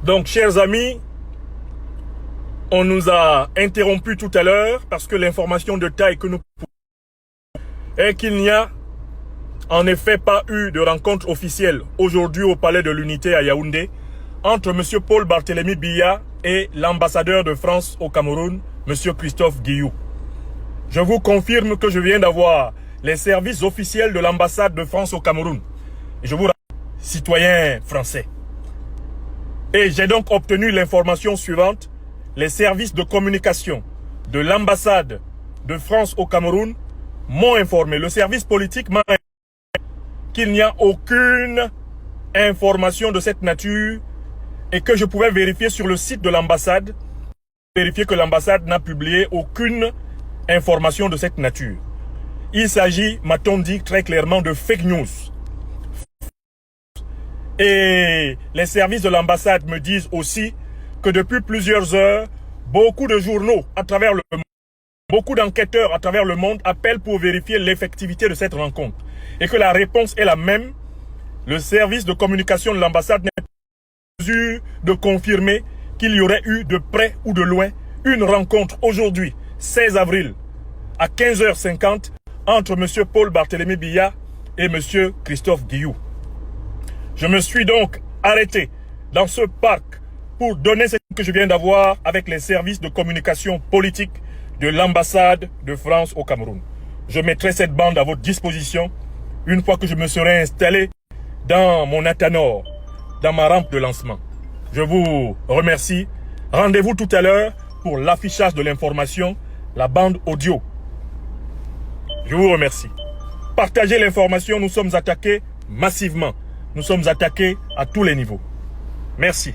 Donc, chers amis, on nous a interrompu tout à l'heure parce que l'information de taille que nous est qu'il n'y a en effet pas eu de rencontre officielle aujourd'hui au Palais de l'Unité à Yaoundé entre M. Paul Barthélémy Biya et l'ambassadeur de France au Cameroun, M. Christophe Guilloux. Je vous confirme que je viens d'avoir les services officiels de l'ambassade de France au Cameroun. Et je vous rappelle, citoyen français. Et j'ai donc obtenu l'information suivante. Les services de communication de l'ambassade de France au Cameroun m'ont informé. Le service politique m'a informé qu'il n'y a aucune information de cette nature et que je pouvais vérifier sur le site de l'ambassade, vérifier que l'ambassade n'a publié aucune information de cette nature. Il s'agit, m'a-t-on dit très clairement, de fake news. Et les services de l'ambassade me disent aussi que depuis plusieurs heures, beaucoup de journaux à travers le monde, beaucoup d'enquêteurs à travers le monde appellent pour vérifier l'effectivité de cette rencontre. Et que la réponse est la même. Le service de communication de l'ambassade n'est pas en mesure de confirmer qu'il y aurait eu de près ou de loin une rencontre aujourd'hui, 16 avril, à 15h50, entre M. Paul Barthélémy Biya et M. Christophe Guilloux. Je me suis donc arrêté dans ce parc pour donner ce que je viens d'avoir avec les services de communication politique de l'ambassade de France au Cameroun. Je mettrai cette bande à votre disposition une fois que je me serai installé dans mon Atanor, dans ma rampe de lancement. Je vous remercie. Rendez-vous tout à l'heure pour l'affichage de l'information, la bande audio. Je vous remercie. Partagez l'information, nous sommes attaqués massivement. Nous sommes attaqués à tous les niveaux. Merci.